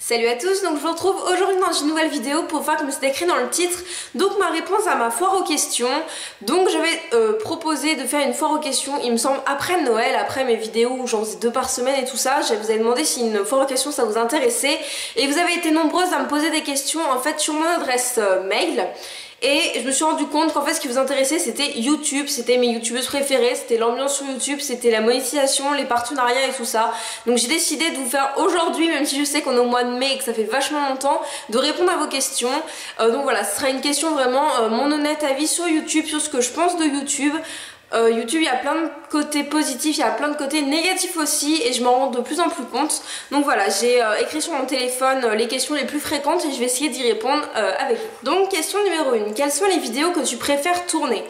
Salut à tous, donc je vous retrouve aujourd'hui dans une nouvelle vidéo pour voir comme c'est écrit dans le titre, donc ma réponse à ma foire aux questions. Donc j'avais proposé de faire une foire aux questions, il me semble après Noël, après mes vidéos où j'en faisais 2 par semaine et tout ça. Je vous avais demandé si une foire aux questions ça vous intéressait et vous avez été nombreuses à me poser des questions en fait sur mon adresse mail. Et je me suis rendu compte qu'en fait ce qui vous intéressait c'était YouTube, c'était mes youtubeuses préférées, c'était l'ambiance sur YouTube, c'était la monétisation, les partenariats et tout ça. Donc j'ai décidé de vous faire aujourd'hui, même si je sais qu'on est au mois de mai et que ça fait vachement longtemps, de répondre à vos questions. Donc voilà, ce sera une question vraiment mon honnête avis sur YouTube, sur ce que je pense de YouTube. YouTube, il y a plein de côtés positifs, il y a plein de côtés négatifs aussi et je m'en rends de plus en plus compte. Donc voilà, j'ai écrit sur mon téléphone les questions les plus fréquentes et je vais essayer d'y répondre avec vous. Donc question numéro 1, quelles sont les vidéos que tu préfères tourner?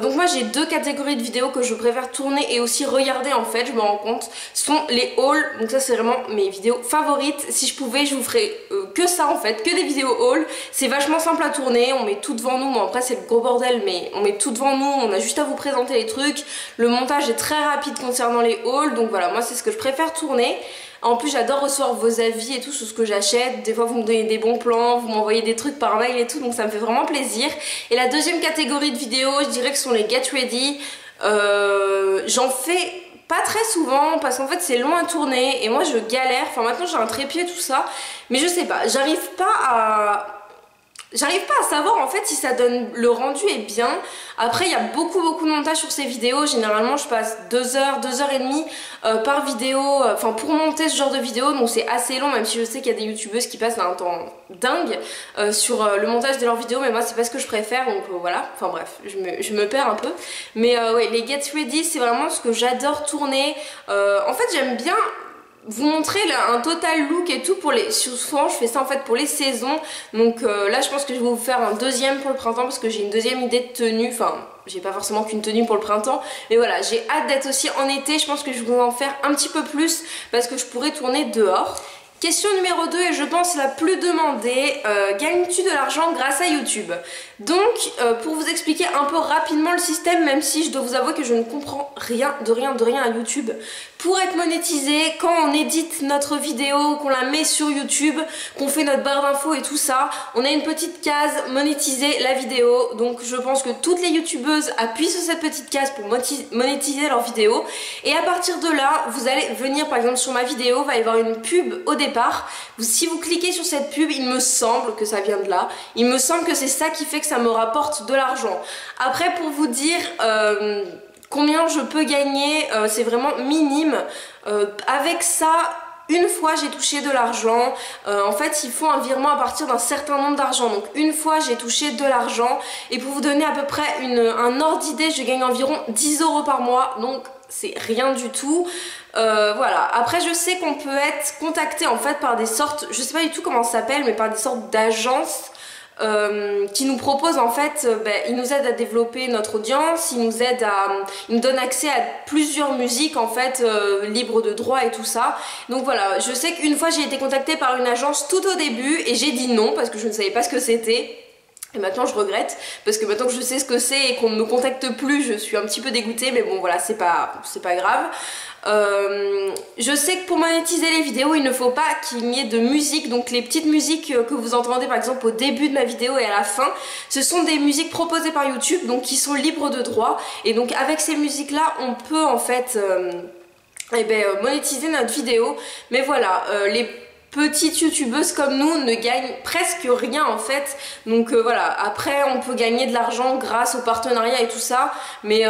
Donc moi j'ai 2 catégories de vidéos que je préfère tourner et aussi regarder en fait, je me rends compte. Ce sont les hauls, donc ça c'est vraiment mes vidéos favorites. Si je pouvais je vous ferais que ça en fait, que des vidéos hauls. C'est vachement simple à tourner, on met tout devant nous, bon après c'est le gros bordel mais on met tout devant nous, on a juste à vous présenter les trucs. Le montage est très rapide concernant les hauls, donc voilà, moi c'est ce que je préfère tourner. En plus j'adore recevoir vos avis et tout sur ce que j'achète. Des fois vous me donnez des bons plans, vous m'envoyez des trucs par mail et tout, donc ça me fait vraiment plaisir. Et la deuxième catégorie de vidéos, je dirais que ce sont les get ready. J'en fais pas très souvent parce qu'en fait c'est long à tourner et moi je galère. Enfin maintenant j'ai un trépied tout ça, mais je sais pas, j'arrive pas à savoir en fait si ça donne, le rendu est bien. Après il y a beaucoup de montage sur ces vidéos. Généralement je passe 2 heures, 2 heures et demie par vidéo, enfin pour monter ce genre de vidéo, donc c'est assez long, même si je sais qu'il y a des youtubeuses qui passent un temps dingue sur le montage de leurs vidéos, mais moi c'est pas ce que je préfère, donc voilà, enfin bref, je me perds un peu. Mais ouais, les get ready c'est vraiment ce que j'adore tourner. En fait j'aime bien vous montrer un total look et tout pour les... Souvent je fais ça en fait pour les saisons. Donc là je pense que je vais vous faire un deuxième pour le printemps parce que j'ai une deuxième idée de tenue. Enfin j'ai pas forcément qu'une tenue pour le printemps, mais voilà, j'ai hâte d'être aussi en été. Je pense que je vais vous en faire un petit peu plus parce que je pourrais tourner dehors. Question numéro 2 et je pense la plus demandée, gagnes-tu de l'argent grâce à YouTube? Donc pour vous expliquer un peu rapidement le système, même si je dois vous avouer que je ne comprends rien à YouTube. Pour être monétisé, quand on édite notre vidéo, qu'on la met sur YouTube, qu'on fait notre barre d'infos et tout ça, on a une petite case monétiser la vidéo. Donc je pense que toutes les youtubeuses appuient sur cette petite case pour monétiser leur vidéo. Et à partir de là, vous allez venir par exemple sur ma vidéo, il va y avoir une pub au départ. Si vous cliquez sur cette pub, il me semble que ça vient de là. Il me semble que c'est ça qui fait que ça me rapporte de l'argent. Après pour vous dire... combien je peux gagner, c'est vraiment minime. Avec ça, une fois j'ai touché de l'argent. En fait il faut un virement à partir d'un certain nombre d'argent. Donc une fois j'ai touché de l'argent. Et pour vous donner à peu près un ordre d'idée, je gagne environ 10 € par mois. Donc c'est rien du tout. Voilà, après je sais qu'on peut être contacté en fait par des sortes, je sais pas du tout comment ça s'appelle, mais par des sortes d'agences qui nous propose en fait, ils nous aident à développer notre audience, ils nous donnent accès à plusieurs musiques en fait libres de droit et tout ça. Donc voilà, je sais qu'une fois j'ai été contactée par une agence tout au début et j'ai dit non parce que je ne savais pas ce que c'était. Et maintenant je regrette parce que maintenant que je sais ce que c'est et qu'on ne me contacte plus, je suis un petit peu dégoûtée, mais bon voilà, c'est pas grave. Je sais que pour monétiser les vidéos il ne faut pas qu'il y ait de musique, donc les petites musiques que vous entendez par exemple au début de ma vidéo et à la fin, ce sont des musiques proposées par YouTube, donc qui sont libres de droit, et donc avec ces musiques là on peut en fait monétiser notre vidéo. Mais voilà, les petites youtubeuses comme nous ne gagnent presque rien en fait. Donc voilà, après on peut gagner de l'argent grâce au partenariat et tout ça, mais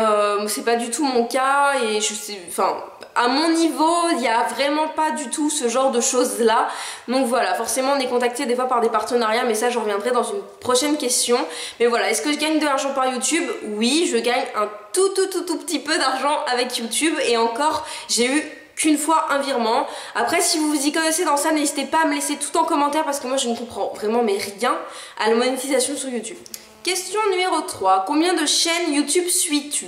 c'est pas du tout mon cas et je sais, enfin à mon niveau il n'y a vraiment pas du tout ce genre de choses là. Donc voilà, forcément on est contacté des fois par des partenariats, mais ça je reviendrai dans une prochaine question. Mais voilà, est-ce que je gagne de l'argent par YouTube? Oui, je gagne un tout petit peu d'argent avec YouTube, et encore j'ai eu qu'une fois un virement. Après si vous vous y connaissez dans ça, n'hésitez pas à me laisser tout en commentaire parce que moi je ne comprends vraiment mais rien à la monétisation sur YouTube. Question numéro 3, combien de chaînes YouTube suis-tu?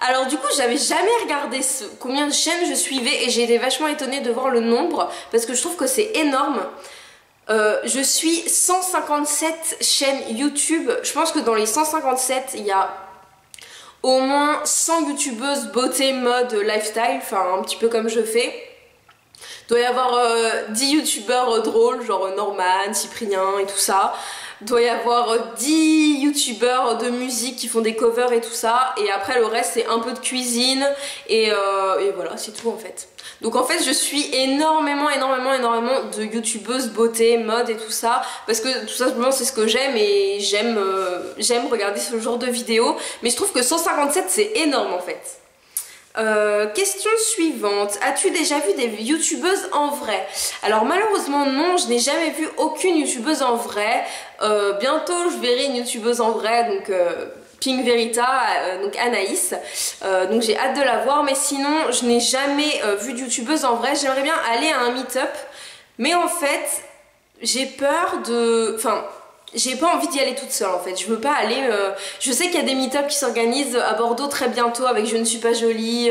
Alors du coup j'avais jamais regardé combien de chaînes je suivais et j'ai été vachement étonnée de voir le nombre parce que je trouve que c'est énorme. Je suis 157 chaînes YouTube. Je pense que dans les 157 il y a au moins 100 youtubeuses beauté, mode, lifestyle, enfin un petit peu comme je fais. Doit y avoir 10 youtubeurs drôles, genre Norman, Cyprien et tout ça. Doit y avoir 10 youtubeurs de musique qui font des covers et tout ça. Et après le reste c'est un peu de cuisine et voilà, c'est tout en fait. Donc en fait je suis énormément de youtubeuses beauté, mode et tout ça, parce que tout simplement c'est ce que j'aime et j'aime regarder ce genre de vidéos. Mais je trouve que 157 c'est énorme en fait. Question suivante, as-tu déjà vu des youtubeuses en vrai? Alors malheureusement non, je n'ai jamais vu aucune youtubeuse en vrai. Bientôt je verrai une youtubeuse en vrai, donc Pink Verita, donc Anaïs, donc j'ai hâte de la voir, mais sinon je n'ai jamais vu de youtubeuse en vrai. J'aimerais bien aller à un meet-up, mais en fait j'ai peur de... Enfin, j'ai pas envie d'y aller toute seule en fait, je veux pas aller... Je sais qu'il y a des meet-up qui s'organisent à Bordeaux très bientôt avec Je ne suis pas jolie,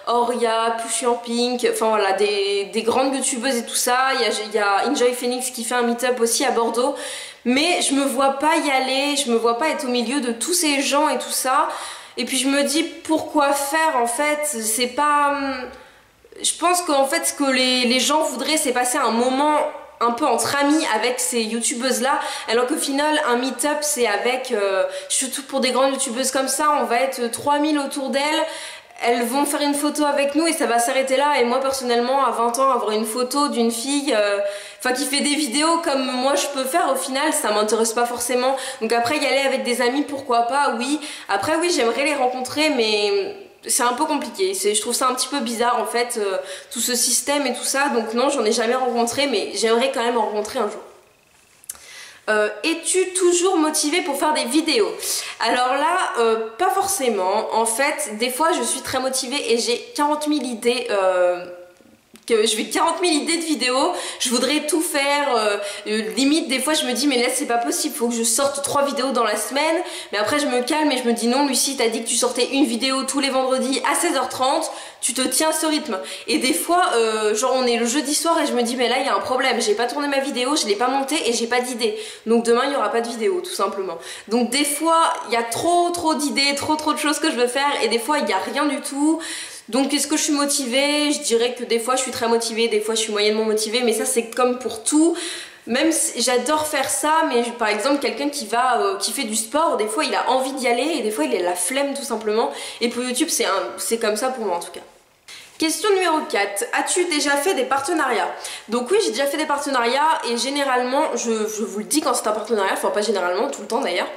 Auria, Pushy en Pink, enfin voilà, des grandes youtubeuses et tout ça. Il y a Enjoy Phoenix qui fait un meet-up aussi à Bordeaux, mais je me vois pas y aller, je me vois pas être au milieu de tous ces gens et tout ça. Et puis je me dis pourquoi faire en fait, c'est pas... Je pense qu'en fait ce que les gens voudraient c'est passer un moment un peu entre amis avec ces youtubeuses là, alors qu'au final un meet-up c'est avec, surtout pour des grandes youtubeuses comme ça, on va être 3000 autour d'elles, elles vont faire une photo avec nous et ça va s'arrêter là. Et moi personnellement à 20 ans avoir une photo d'une fille qui fait des vidéos comme moi je peux faire, au final ça m'intéresse pas forcément. Donc après y aller avec des amis pourquoi pas, oui. Après oui j'aimerais les rencontrer mais... c'est un peu compliqué, je trouve ça un petit peu bizarre en fait, tout ce système et tout ça, donc non j'en ai jamais rencontré mais j'aimerais quand même en rencontrer un jour. Es-tu toujours motivée pour faire des vidéos? Alors là, pas forcément, en fait des fois je suis très motivée et j'ai 40 000 idées que je vais 40 000 idées de vidéos, je voudrais tout faire, limite des fois je me dis mais là c'est pas possible, faut que je sorte 3 vidéos dans la semaine, mais après je me calme et je me dis non Lucie, t'as dit que tu sortais une vidéo tous les vendredis à 16h30, tu te tiens à ce rythme. Et des fois genre on est le jeudi soir et je me dis mais là il y a un problème, j'ai pas tourné ma vidéo, je l'ai pas montée et j'ai pas d'idée, donc demain il y aura pas de vidéo tout simplement. Donc des fois il y a trop d'idées, trop de choses que je veux faire et des fois il y a rien du tout. Donc est-ce que je suis motivée? Je dirais que des fois je suis très motivée, des fois je suis moyennement motivée, mais ça c'est comme pour tout. Même si j'adore faire ça, mais par exemple quelqu'un qui fait du sport, des fois il a envie d'y aller et des fois il a la flemme tout simplement. Et pour YouTube c'est comme ça pour moi en tout cas. Question numéro 4, as-tu déjà fait des partenariats? Donc oui, j'ai déjà fait des partenariats et généralement, je vous le dis quand c'est un partenariat, enfin pas généralement, tout le temps d'ailleurs.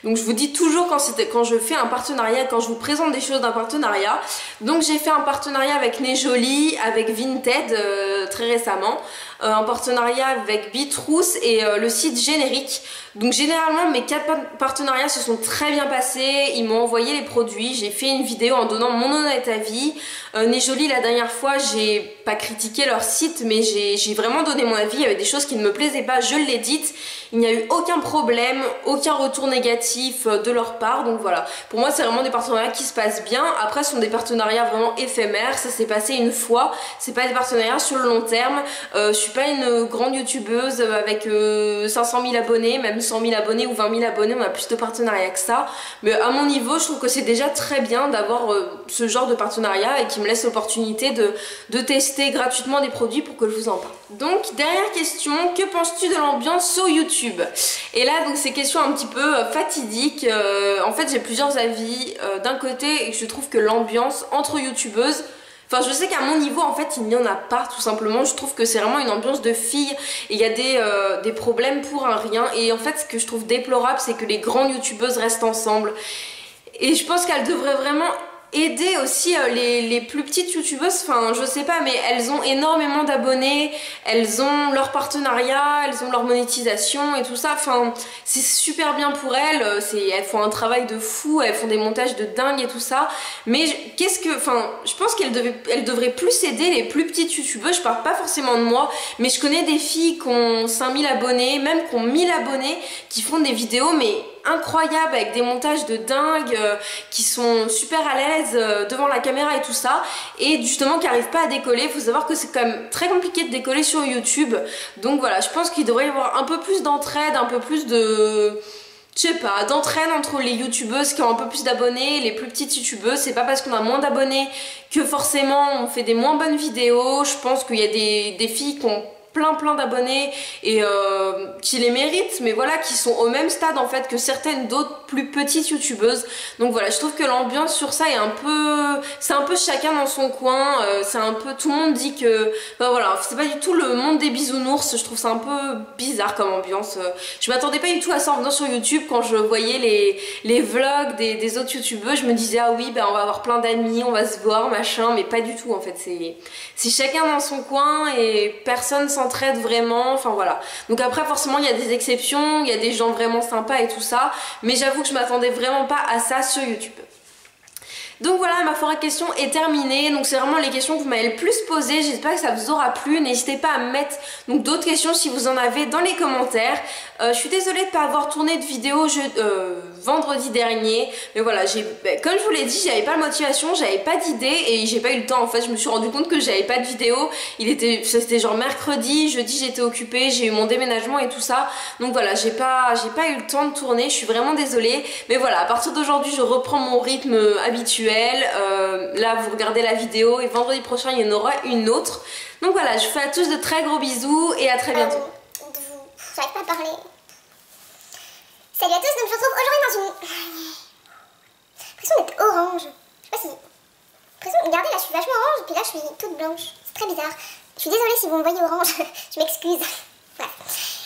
Donc je vous dis toujours quand je fais un partenariat, quand je vous présente des choses d'un partenariat. Donc j'ai fait un partenariat avec Nejoli, avec Vinted très récemment, un partenariat avec Bitrousse et le site Générique. Donc généralement mes 4 partenariats se sont très bien passés, ils m'ont envoyé les produits, j'ai fait une vidéo en donnant mon honnête avis. Nejoli la dernière fois j'ai pas critiqué leur site mais j'ai vraiment donné mon avis, il y avait des choses qui ne me plaisaient pas, je l'ai dite, il n'y a eu aucun problème, aucun retour négatif de leur part, donc voilà. Pour moi c'est vraiment des partenariats qui se passent bien, après ce sont des partenariats vraiment éphémères, ça s'est passé une fois, c'est pas des partenariats sur le long terme, je suis pas une grande youtubeuse avec 500 000 abonnés, même 100 000 abonnés ou 20 000 abonnés, on a plus de partenariats que ça, mais à mon niveau je trouve que c'est déjà très bien d'avoir ce genre de partenariat et qui me laisse l'opportunité de tester gratuitement des produits pour que je vous en parle. Donc dernière question, que penses-tu de l'ambiance sur YouTube? Et là donc ces questions un petit peu fatidiques, en fait j'ai plusieurs avis. D'un côté je trouve que l'ambiance entre youtubeuses, enfin je sais qu'à mon niveau en fait il n'y en a pas tout simplement, je trouve que c'est vraiment une ambiance de filles et il y a des problèmes pour un rien et en fait ce que je trouve déplorable c'est que les grandes youtubeuses restent ensemble et je pense qu'elles devraient vraiment aider aussi les plus petites youtubeuses, enfin je sais pas mais elles ont énormément d'abonnés, elles ont leur partenariat, elles ont leur monétisation et tout ça, enfin c'est super bien pour elles, elles font un travail de fou, elles font des montages de dingue et tout ça, mais je pense qu'elles devraient plus aider les plus petites youtubeuses, je parle pas forcément de moi, mais je connais des filles qui ont 5000 abonnés, même qui ont 1000 abonnés, qui font des vidéos mais incroyables avec des montages de dingue, qui sont super à l'aise devant la caméra et tout ça, et justement qui n'arrivent pas à décoller. Il faut savoir que c'est quand même très compliqué de décoller sur YouTube, donc voilà, je pense qu'il devrait y avoir un peu plus d'entraide, un peu plus de... je sais pas, d'entraide entre les youtubeuses qui ont un peu plus d'abonnés et les plus petites youtubeuses. C'est pas parce qu'on a moins d'abonnés que forcément on fait des moins bonnes vidéos. Je pense qu'il y a des filles qui ont plein d'abonnés et qui les méritent, mais voilà, qui sont au même stade en fait que certaines d'autres plus petites youtubeuses. Donc voilà, je trouve que l'ambiance sur ça est un peu, c'est un peu chacun dans son coin, c'est un peu, tout le monde dit que, bah voilà, c'est pas du tout le monde des bisounours. Je trouve ça un peu bizarre comme ambiance. Je m'attendais pas du tout à ça en venant sur YouTube. Quand je voyais les vlogs des autres youtubeuses, je me disais ah oui, bah on va avoir plein d'amis, on va se voir, machin, mais pas du tout en fait. C'est chacun dans son coin et personne s'entraide vraiment, enfin voilà. Donc après forcément il y a des exceptions, il y a des gens vraiment sympas et tout ça, mais j'avoue que je m'attendais vraiment pas à ça sur YouTube. Donc voilà, ma foire à questions est terminée. Donc c'est vraiment les questions que vous m'avez le plus posées. J'espère que ça vous aura plu. N'hésitez pas à me mettre donc d'autres questions si vous en avez dans les commentaires. Je suis désolée de ne pas avoir tourné de vidéo vendredi dernier. Mais voilà, comme je vous l'ai dit, j'avais pas la motivation, j'avais pas d'idée et j'ai pas eu le temps. En fait, je me suis rendu compte que j'avais pas de vidéo. C'était genre mercredi, jeudi j'étais occupée, j'ai eu mon déménagement et tout ça. Donc voilà, j'ai pas eu le temps de tourner. Je suis vraiment désolée. Mais voilà, à partir d'aujourd'hui, je reprends mon rythme habituel. Là vous regardez la vidéo et vendredi prochain il y en aura une autre. Donc voilà, je vous fais à tous de très gros bisous et à très bientôt. J'arrive pas à parler. Salut à tous, donc je vous retrouve aujourd'hui dans une... J'ai l'impression d'être orange. Je sais pas si... Regardez là, je suis vachement orange, puis là je suis toute blanche. C'est très bizarre. Je suis désolée si vous me voyez orange, je m'excuse. Bref.